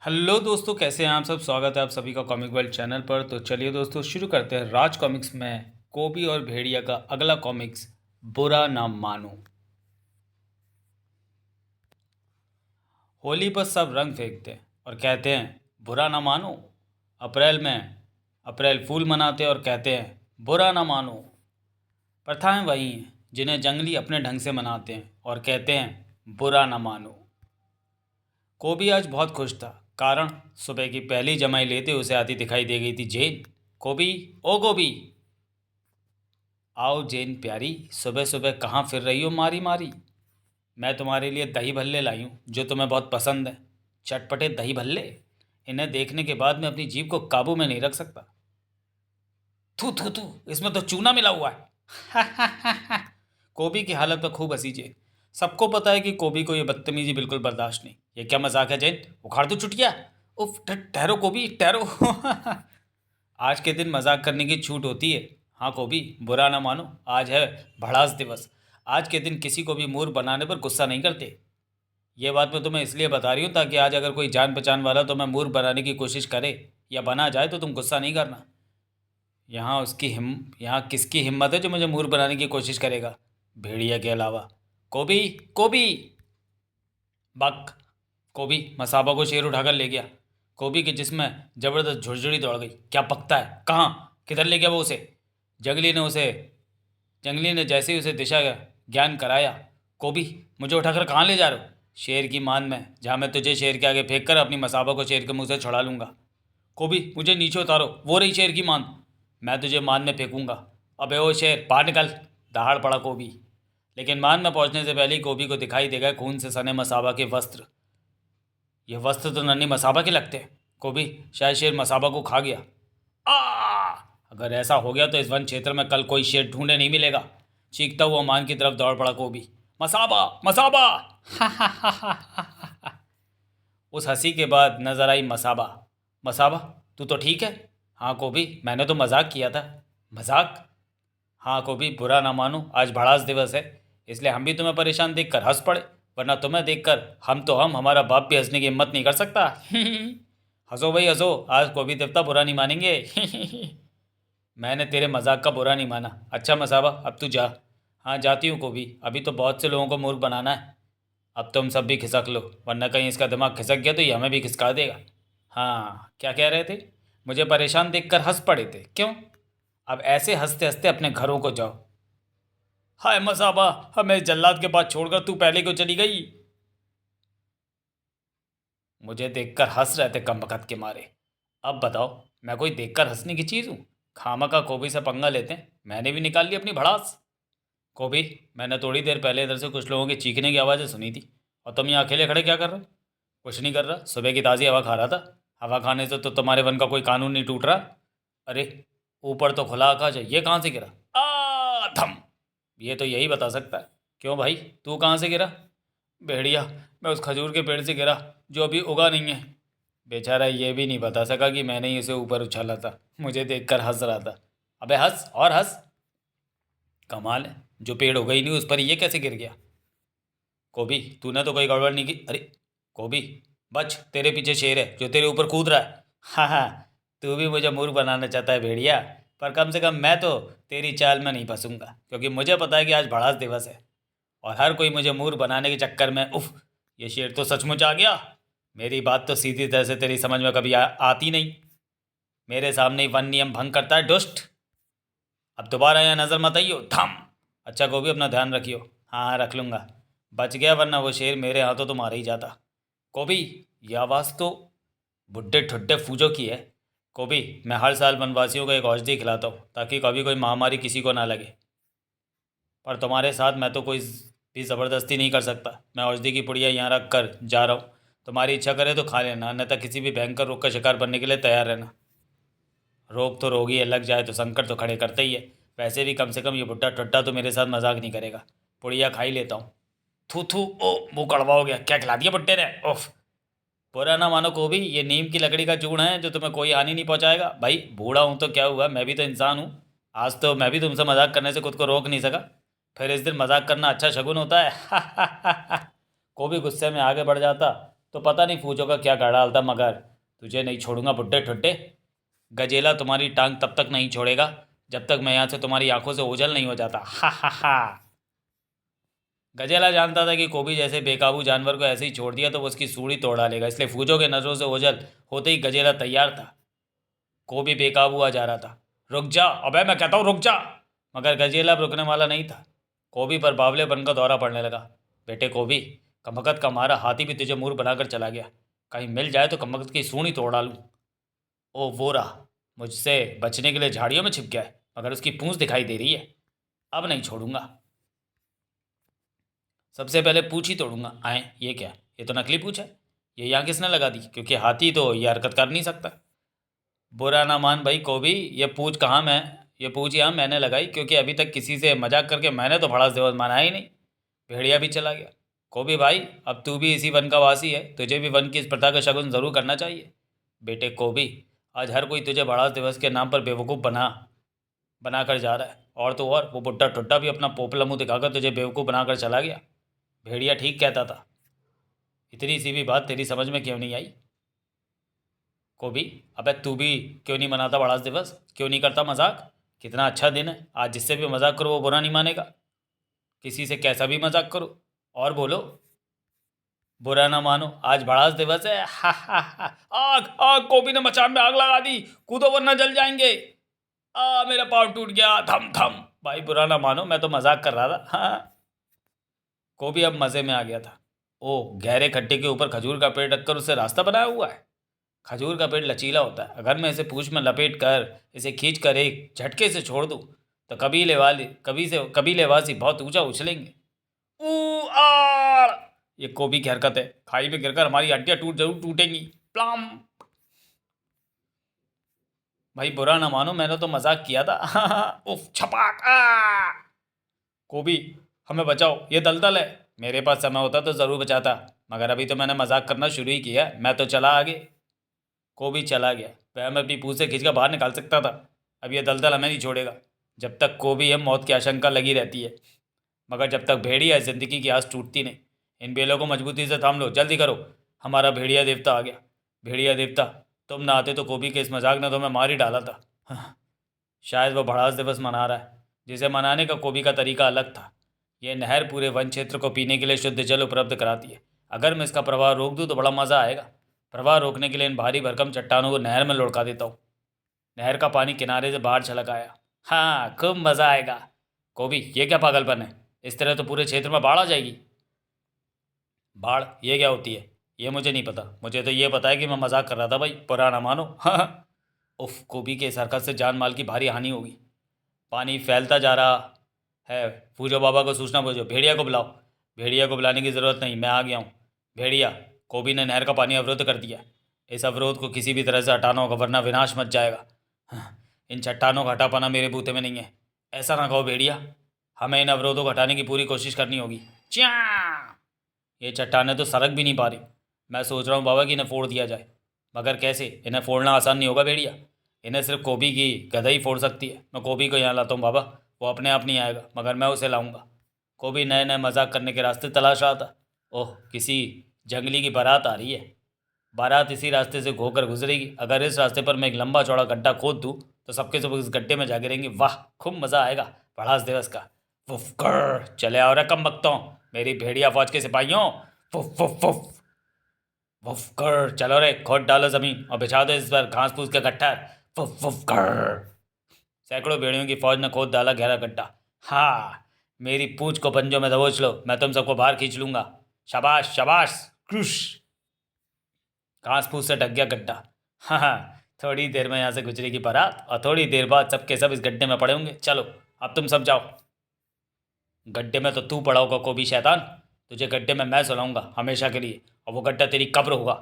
Hello दोस्तों, कैसे हैं आप सब। स्वागत है आप सभी का कॉमिक वर्ल्ड चैनल पर। तो चलिए दोस्तों, शुरू करते हैं राज कॉमिक्स में कोबी और भेड़िया का अगला कॉमिक्स, बुरा ना मानो। होली पर सब रंग फेंकते हैं और कहते हैं बुरा ना मानो। अप्रैल में अप्रैल फूल मनाते हैं और कहते हैं बुरा ना मानो। प्रथाएं वही हैं जिन्हें जंगली अपने ढंग से मनाते हैं और कहते हैं बुरा ना मानो। कोबी आज बहुत खुश था, कारण सुबह की पहली जमाई लेते उसे आती दिखाई दे गई थी जेन। कोबी, ओ कोबी, आओ जेन प्यारी, सुबह सुबह कहाँ फिर रही हो मारी मारी। मैं तुम्हारे लिए दही भल्ले लाई हूँ जो तुम्हें बहुत पसंद है। चटपटे दही भल्ले, इन्हें देखने के बाद मैं अपनी जीभ को काबू में नहीं रख सकता। थू थू थू, इसमें तो चूना मिला हुआ है। कोबी की हालत पर खूब हंसी जेन। सबको पता है कि कोबी को यह बदतमीजी बिल्कुल बर्दाश्त नहीं। ये क्या मजाक है जेन, उखाड़ दो चुटिया। उफ, ठहरो कोबी ठहरो। आज के दिन मजाक करने की छूट होती है। हाँ कोबी, बुरा ना मानो, आज है भड़ास दिवस। आज के दिन किसी को भी मूर्ख बनाने पर गुस्सा नहीं करते। ये बात मैं तुम्हें इसलिए बता रही हूँ ताकि आज अगर कोई जान पहचान वाला तुम्हें मूर्ख बनाने की कोशिश करे या बना जाए तो तुम गुस्सा नहीं करना। यहाँ किसकी हिम्मत है जो मुझे मूर्ख बनाने की कोशिश करेगा, भेड़िया के अलावा। कोबी, कोबी, बक। कोबी मसाबा को शेर उठाकर ले गया। कोबी के जिस्म में जबरदस्त झुरझुरी दौड़ गई। क्या पकता है, कहाँ, किधर ले गया वो उसे। जंगली ने उसे जंगली ने जैसे ही उसे दिशा ज्ञान कराया। कोबी, मुझे उठाकर कहाँ ले जा रहे हो। शेर की मान में, जहाँ मैं तुझे शेर के आगे फेंक कर अपनी मसाबा को शेर के मुंह से छुड़ा लूंगा। कोबी, मुझे नीचे उतारो, वो रही शेर की मान। मैं तुझे मान में फेंकूंगा। अबे ओ शेर, बाहर निकल। दहाड़ पड़ा कोबी। लेकिन मान में पहुंचने से पहले ही कोबी को दिखाई दे गए खून से सने मसाबा के वस्त्र। ये वस्त्र तो नन्ही मसाबा के लगते हैं। कोबी, शायद शेर मसाबा को खा गया। आ! अगर ऐसा हो गया तो इस वन क्षेत्र में कल कोई शेर ढूंढे नहीं मिलेगा। चीखता हुआ मान की तरफ दौड़ पड़ा कोबी। मसाबा, मसाबा। उस हंसी के बाद नजर आई मसाबा। मसाबा, तू तो ठीक है। हाँ कोबी, मैंने तो मजाक किया था। मजाक? हाँ कोबी, बुरा ना मानो, आज भड़ास दिवस है, इसलिए हम भी तुम्हें परेशान देखकर हंस पड़े। वरना तुम्हें देखकर हम हमारा बाप भी हंसने की हिम्मत नहीं कर सकता। हंसो भाई हंसो, आज कोबी देवता बुरा नहीं मानेंगे। मैंने तेरे मजाक का बुरा नहीं माना। अच्छा मसाबा, अब तू जा। हाँ जाती हूँ कोबी, अभी तो बहुत से लोगों को मूर्ख बनाना है। अब तुम सब भी खिसक लो, वरना कहीं इसका दिमाग खिसक गया तो ये हमें भी खिसका देगा। हाँ, क्या कह रहे थे। मुझे परेशान देखकर हंस पड़े थे, क्यों। अब ऐसे हंसते हंसते अपने घरों को जाओ। हाय मसाबा, हमें जल्लाद के पास छोड़कर तू पहले क्यों चली गई। मुझे देखकर हंस रहे थे कमबख्त के मारे। अब बताओ, मैं कोई देखकर हंसने की चीज़ हूँ। खामा का कोबी से पंगा लेते हैं, मैंने भी निकाल ली अपनी भड़ास। कोबी, मैंने थोड़ी देर पहले इधर से कुछ लोगों की चीखने की आवाज़ें सुनी थी, और तुम यहाँ अकेले खड़े क्या कर रहे हो। कुछ नहीं कर रहा, सुबह की ताज़ी हवा खा रहा था। हवा खाने से तो तुम्हारे वन का कोई कानून नहीं टूट रहा। अरे, ऊपर तो खुला आकाश है, ये कहाँ से गिरा। आ धम। ये तो यही बता सकता है। क्यों भाई, तू कहाँ से गिरा। भेड़िया, मैं उस खजूर के पेड़ से गिरा जो अभी उगा नहीं है। बेचारा ये भी नहीं बता सका कि मैंने ही इसे ऊपर उछाला था। मुझे देखकर हंस रहा था। अबे हंस और हंस। कमाल है, जो पेड़ उगा ही नहीं उस पर ये कैसे गिर गया। कोबी, तूने तो कोई गड़बड़ नहीं की। अरे कोबी, बच, तेरे पीछे शेर है जो तेरे ऊपर कूद रहा है। हाँ हाँ, तू भी मुझे मूर्ख बनाना चाहता है भेड़िया, पर कम से कम मैं तो तेरी चाल में नहीं फंसूंगा, क्योंकि मुझे पता है कि आज भड़ास दिवस है और हर कोई मुझे मूर्ख बनाने के चक्कर में। उफ, ये शेर तो सचमुच आ गया। मेरी बात तो सीधी तरह से तेरी समझ में कभी आती नहीं। मेरे सामने ही वन नियम भंग करता है दुष्ट। अब दोबारा यहाँ नज़र मत आइयो, थम। अच्छा गोभी, अपना ध्यान रखियो। हाँ हाँ, रख लूँगा। बच गया, वरना वो शेर मेरे हाथों तो मारा ही जाता। कोबी, ये आवाज़ तो बुड्ढे ठुड्डे फूजो की है। कोबी, मैं हर साल वनवासियों को एक औषधि खिलाता हूँ ताकि कभी कोई महामारी किसी को ना लगे, पर तुम्हारे साथ मैं तो कोई भी ज़बरदस्ती नहीं कर सकता। मैं औषधि की पुड़िया यहाँ रख कर जा रहा हूँ। तुम्हारी इच्छा करे तो खा लेना, अन्यथा किसी भी भयंकर रोग का शिकार बनने के लिए तैयार रहना। रोग तो रोगी है, लग जाए तो संकट तो खड़े करते ही है। वैसे भी कम से कम ये बुड्ढा टुड्डा तो मेरे साथ मजाक नहीं करेगा। पुड़िया खा ही लेता हूँ। थू थू, ओ मुँह कड़वा हो गया, क्या खिला दिया बुड्ढे ने। ओफ। बुरा ना मानो कोबी, ये नीम की लकड़ी का चूर्ण है जो तुम्हें कोई हानि नहीं पहुंचाएगा। भाई बूढ़ा हूँ तो क्या हुआ, मैं भी तो इंसान हूँ। आज तो मैं भी तुमसे मजाक करने से खुद को रोक नहीं सका, फिर इस दिन मजाक करना अच्छा शगुन होता है। कोबी गुस्से में आगे बढ़ जाता तो पता नहीं फूजों का क्या गाड़ा डालता, मगर तुझे नहीं छोड़ूंगा बुड्ढे ठुड्डे। गजेला तुम्हारी टांग तब तक नहीं छोड़ेगा जब तक मैं यहाँ से तुम्हारी आंखों से ओझल नहीं हो जाता। हा हा हा। गजेला जानता था कि कोबी जैसे बेकाबू जानवर को ऐसे ही छोड़ दिया तो वो उसकी सूढ़ी तोड़ डालेगा, इसलिए फूजों के नजरों से ओझल होते ही गजेला तैयार था। कोबी बेकाबू आ जा रहा था। रुक जा, अबे मैं कहता हूँ रुक जा। मगर गजेला अब रुकने वाला नहीं था। कोबी पर बावलेपन का दौरा पड़ने लगा। बेटे कोबी, कमबख्त का मारा हाथी भी तुझे मूर्ख बनाकर चला गया। कहीं मिल जाए तो कमबख्त की सूढ़ी तोड़ डालूं। ओ वो रहा, मुझसे बचने के लिए झाड़ियों में छिप गया है, मगर उसकी पूंछ दिखाई दे रही है। अब नहीं छोड़ूंगा, सबसे पहले पूंछ ही तोड़ूंगा। आए, ये क्या? ये तो नकली पूंछ है। ये यहाँ किसने लगा दी? क्योंकि हाथी तो ये हरकत कर नहीं सकता। बुरा ना मान भाई कोबी, ये पूछ यहाँ मैंने लगाई, क्योंकि अभी तक किसी से मजाक करके मैंने तो भड़ास दिवस माना ही नहीं। भेड़िया भी चला गया। कोबी भाई, अब तू भी इसी वन का वासी है, तुझे भी वन की इस प्रथा का शगुन ज़रूर करना चाहिए। बेटे कोबी, आज हर कोई तुझे भड़ास दिवस के नाम पर बेवकूफ़ बना कर जा रहा है, और तो और वो बुट्टा टुट्टा भी अपना पोपला मुँह दिखाकर तुझे बेवकूफ़ बनाकर चला गया। भेड़िया ठीक कहता था। इतनी सी भी बात तेरी समझ में क्यों नहीं आई? कोबी, अबे तू भी क्यों नहीं मनाता बड़ास दिवस? क्यों नहीं करता मजाक? कितना अच्छा दिन है आज, जिससे भी मजाक करो वो बुरा नहीं मानेगा। किसी से कैसा भी मजाक करो और बोलो बुरा ना मानो, आज बड़ास दिवस है। हा हा हा। आग आग, कोबी ने मचान में आग लगा दी, कूदो वरना जल जाएंगे। मेरा पाँव टूट गया, धम धम। भाई बुरा ना मानो, मैं तो मजाक कर रहा था। हाँ। कोबी अब मज़े में आ गया था। ओ, गहरे खड्डे के ऊपर खजूर का पेड़ रखकर उसे रास्ता बनाया हुआ है। खजूर का पेड़ लचीला होता है, अगर मैं इसे पूंछ में लपेट कर इसे खींच कर एक झटके से छोड़ दूं तो कबीलेवासी बहुत ऊंचा उछलेंगे। ऊ आड़! ये कोबी की हरकत है, खाई में गिरकर हमारी हड्डियां जरूर टूटेंगी। प्लाम। भाई बुरा ना मानो, मैंने तो मजाक किया था। उफ, छपाक। कोबी, हमें बचाओ, ये दलदल है। मेरे पास समय होता तो ज़रूर बचाता, मगर अभी तो मैंने मजाक करना शुरू ही किया, मैं तो चला आगे। कोबी चला गया। वह हमें अपनी पूंछ से खींचकर बाहर निकाल सकता था, अब यह दलदल हमें नहीं छोड़ेगा। जब तक कोबी है मौत की आशंका लगी रहती है, मगर जब तक भेड़िया है जिंदगी की आस टूटती नहीं। इन बेलों को मजबूती से थाम लो, जल्दी करो। हमारा भेड़िया देवता आ गया। भेड़िया देवता, तुम ना आते तो कोबी के इस मजाक ने तो मैं मार ही डाला था। हाँ, शायद वह भड़ास दिवस मना रहा है, जिसे मनाने का कोबी का तरीका अलग था। यह नहर पूरे वन क्षेत्र को पीने के लिए शुद्ध जल उपलब्ध कराती है। अगर मैं इसका प्रवाह रोक दूँ तो बड़ा मज़ा आएगा। प्रवाह रोकने के लिए इन भारी भरकम चट्टानों को नहर में लुढ़का देता हूँ। नहर का पानी किनारे से बाहर छलक आया। हाँ, खूब मज़ा आएगा। कोबी, ये क्या पागलपन है? इस तरह तो पूरे क्षेत्र में बाढ़ आ जाएगी। बाढ़ ये क्या होती है? ये मुझे नहीं पता, मुझे तो ये पता है कि मैं मजाक कर रहा था भाई, बुरा ना मानो। हाँ। उफ, कोबी के इस हरकत से जान माल की भारी हानि होगी। पानी फैलता जा रहा है। पूजो बाबा को सूचना भेजो, भेड़िया को बुलाओ। भेड़िया को बुलाने की ज़रूरत नहीं, मैं आ गया हूँ। भेड़िया, कोबी ने नहर का पानी अवरुद्ध कर दिया। इस अवरोध को किसी भी तरह से हटाना होगा, वरना विनाश मच जाएगा। हाँ, इन चट्टानों का हटा पाना मेरे बूते में नहीं है। ऐसा ना कहो भेड़िया, हमें इन अवरोधों को हटाने की पूरी कोशिश करनी होगी। च्या! ये चट्टानें तो सरक भी नहीं पा रही। मैं सोच रहा हूँ बाबा कि इन्हें फोड़ दिया जाए, मगर कैसे? इन्हें फोड़ना आसान नहीं होगा भेड़िया। इन्हें सिर्फ कोबी की गधा ही फोड़ सकती है। मैं कोबी को यहाँ लाता हूँ बाबा, वो अपने आप नहीं आएगा, मगर मैं उसे लाऊंगा। कोबी नए नए मजाक करने के रास्ते तलाश रहा था। ओह, किसी जंगली की बारात आ रही है। बारात इसी रास्ते से होकर गुजरेगी। अगर इस रास्ते पर मैं एक लंबा चौड़ा गड्ढा खोद दूँ तो सबके सब इस गड्ढे में जा गिरेंगे। वाह, खूब मज़ा आएगा बढ़ास दिवस का। वुफ कर, चले आओ रे कम बकतों, मेरी भेड़िया फौज के सिपाहियों। Woof woof woof. वुफ कर, चलो रे, खोद डालो ज़मीन और बिछा दो इस पर घास फूस का गट्ठा। वुफ वुफ कर। सैकड़ों भेड़ियों की फौज ने खोद डाला गहरा गड्ढा। हाँ, मेरी पूंछ को पंजों में दबोच लो, मैं तुम सबको बाहर खींच लूंगा। शाबाश शाबाश। क्रुश। घास फूस से ढक गया गड्ढा। हाँ हाँ, थोड़ी देर में यहाँ से गुजरेगी बारात और थोड़ी देर बाद सबके सब इस गड्ढे में पड़े होंगे। चलो अब तुम सब जाओ। गड्ढे में तो तू पड़ा होगा कोबी शैतान, तुझे गड्ढे में मैं सुलाऊंगा हमेशा के लिए, और वो गड्ढा तेरी कब्र होगा।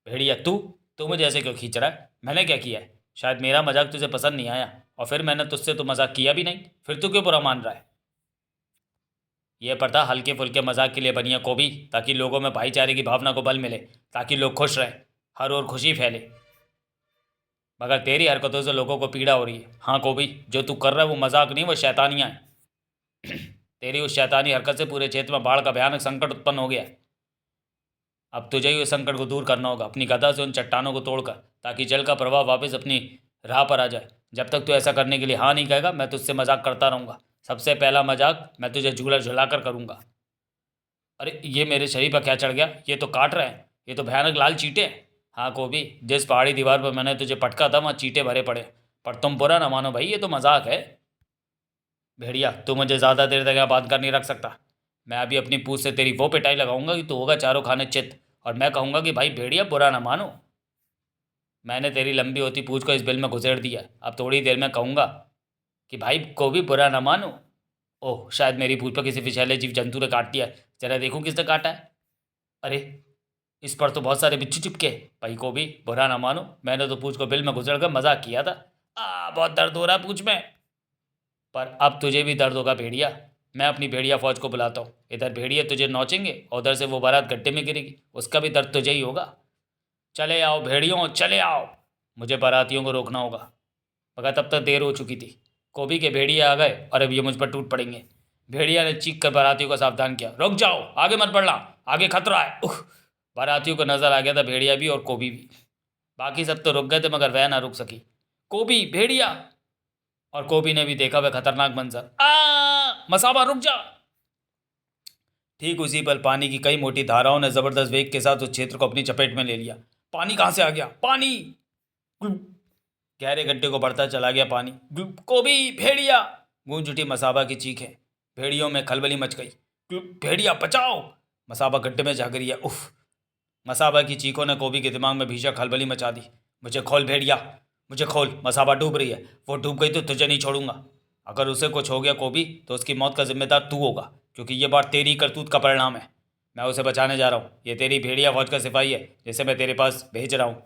भेड़िया, तू मुझे ऐसे क्यों खींच रहा है? मैंने क्या किया है? शायद मेरा मजाक तुझे पसंद नहीं आया, और फिर मैंने तुझसे तो मजाक किया भी नहीं, फिर तू क्यों बुरा मान रहा है? यह प्रथा हल्के फुल्के मजाक के लिए बनी है कोबी, ताकि लोगों में भाईचारे की भावना को बल मिले, ताकि लोग खुश रहें, हर ओर खुशी फैले। मगर तेरी हरकतों से लोगों को पीड़ा हो रही है। हाँ कोबी, जो तू कर रहा है वो मजाक नहीं, वो शैतानियाँ हैं। तेरी उस शैतानी हरकत से पूरे क्षेत्र में बाढ़ का भयानक संकट उत्पन्न हो गया है। अब तुझे ही उस संकट को दूर करना होगा अपनी गदा से उन चट्टानों को तोड़कर, ताकि जल का प्रवाह वापस अपनी राह पर आ जाए। जब तक तू ऐसा करने के लिए हाँ नहीं कहेगा, मैं तुझसे मजाक करता रहूँगा। सबसे पहला मजाक मैं तुझे झूला झुला कर करूँगा। अरे ये मेरे शरीर पर क्या चढ़ गया? ये तो काट रहे हैं, ये तो भयानक लाल चींटे हैं। हाँ कोबी, जिस पहाड़ी दीवार पर मैंने तुझे पटका था वहाँ चींटे भरे पड़े, पर तुम बुरा ना मानो भाई, ये तो मजाक है। भेड़िया, तू मुझे ज़्यादा देर तक यहाँ बांध कर नहीं रख सकता। मैं अभी अपनी पूंछ से तेरी वो पिटाई लगाऊंगा कि तू होगा चारों खाने चित, और मैं कहूँगा कि भाई भेड़िया बुरा ना मानो। मैंने तेरी लंबी होती पूंछ को इस बिल में घुसेड़ दिया, अब थोड़ी देर में कहूँगा कि भाई को भी बुरा ना मानो। ओह, शायद मेरी पूंछ पर किसी विषैले जीव जंतु ने काट दिया। जरा देखूँ किसने काटा है। अरे इस पर तो बहुत सारे बिच्छू चिपके। भाई को भी बुरा ना मानो, मैंने तो पूंछ को बिल में घुसेड़ कर मजाक किया था। बहुत दर्द हो रहा है पूंछ में। पर अब तुझे भी दर्द होगा भेड़िया। मैं अपनी भेड़िया फौज को बुलाता हूँ। इधर भेड़िया तुझे नोचेंगे और उधर से वो बारात गड्ढे में गिरेगी, उसका भी दर्द तुझे ही होगा। चले आओ भेड़ियों, चले आओ। मुझे बारातियों को रोकना होगा, मगर तब तक देर हो चुकी थी। कोबी के भेड़िया आ गए और अब ये मुझ पर टूट पड़ेंगे। भेड़िया ने चीख कर बारातियों को सावधान किया, रुक जाओ, आगे मत बढ़ना, आगे खतरा है। बारातियों को नजर आ गया था भेड़िया भी और कोबी भी। बाकी सब तो रुक गए थे, मगर वह ना रुक सकी। कोबी, भेड़िया। और कोबी ने भी देखा वह खतरनाक मंजर। मसाबा रुक जा। ठीक उसी पल पानी की कई मोटी धाराओं ने जबरदस्त वेग के साथ उस क्षेत्र को अपनी चपेट में ले लिया। पानी कहाँ से आ गया? पानी! गहरे गड्ढे को बढ़ता चला गया पानी। कोबी, भेड़िया! गूंज उठी मसाबा की चीखें। भेड़ियों में खलबली मच गई। भेड़िया बचाओ! मसाबा गड्ढे में जा गिरी है। उफ! मसाबा की चीखों ने कोबी के दिमाग में भीषण खलबली मचा दी। मुझे खोल भेड़िया, मुझे खोल, मसाबा डूब रही है। वो डूब गई तो तुझे नहीं छोड़ूंगा। अगर उसे कुछ हो गया कोबी, तो उसकी मौत का जिम्मेदार तू होगा, क्योंकि ये बात तेरी करतूत का परिणाम है। मैं उसे बचाने जा रहा हूँ। ये तेरी भेड़िया फौज का सिपाही है जिसे मैं तेरे पास भेज रहा हूँ।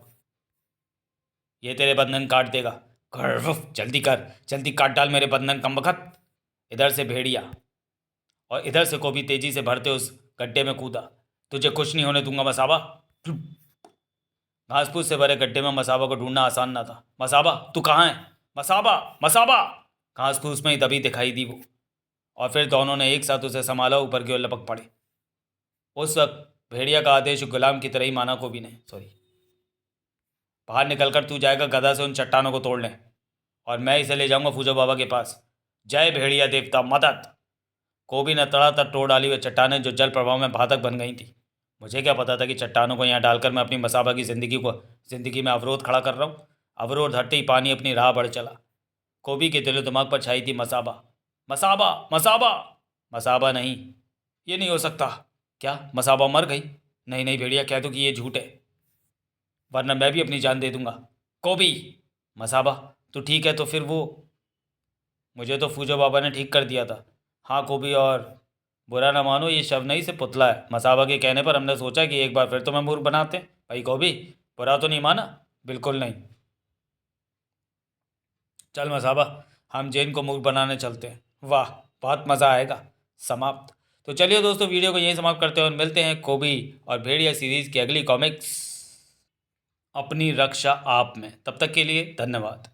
ये तेरे बंधन काट देगा। जल्दी कर, जल्दी काट डाल मेरे बंधन कमबख्त। इधर से भेड़िया और इधर से कोबी तेजी से भरते उस गड्ढे में कूदा। तुझे कुछ नहीं होने दूंगा मसाबा। घास फूस से भरे गड्ढे में मसाबा को ढूंढना आसान ना था। मसाबा, तू कहाँ है? मसाबा, मसाबा! घास फूस में ही दबी दिखाई दी वो, और फिर दोनों ने एक साथ उसे संभाला, ऊपर की ओर लपक पड़े। उस वक्त भेड़िया का आदेश गुलाम की तरह ही माना कोबी ने। बाहर निकलकर तू जाएगा गदा से उन चट्टानों को तोड़ने, और मैं इसे ले जाऊंगा फूजो बाबा के पास। जय भेड़िया देवता मदद! कोबी ने तड़ातड़ तोड़ डाली हुई चट्टानें जो जल प्रवाह में बाधक बन गई थी। मुझे क्या पता था कि चट्टानों को यहाँ डालकर मैं अपनी मसाबा की जिंदगी में अवरोध खड़ा कर रहा हूँ। अवरोध हटते ही पानी अपनी राह बढ़ चला। कोबी के दिलो दिमाग पर छाई थी मसाबा, मसाबा, मसाबा। मसाबा नहीं, ये नहीं हो सकता। क्या मसाबा मर गई? नहीं नहीं भेड़िया, कह दो कि ये झूठ है, वरना मैं भी अपनी जान दे दूंगा। कोबी! मसाबा, तो ठीक है, तो फिर वो? मुझे तो फूजो बाबा ने ठीक कर दिया था। हाँ कोबी, और बुरा ना मानो, ये शव नहीं से पुतला है। मसाबा के कहने पर हमने सोचा कि एक बार फिर तो मैं मूर्ख बनाते। भाई कोबी, बुरा तो नहीं माना? बिल्कुल नहीं। चल मसाबा, हम जैन को मूर्ख बनाने चलते हैं। वाह, बहुत मज़ा आएगा। समाप्त। तो चलिए दोस्तों, वीडियो को यहीं समाप्त करते हैं और मिलते हैं कोबी और भेड़िया सीरीज़ की अगली कॉमिक्स अपनी रक्षा आप में। तब तक के लिए धन्यवाद।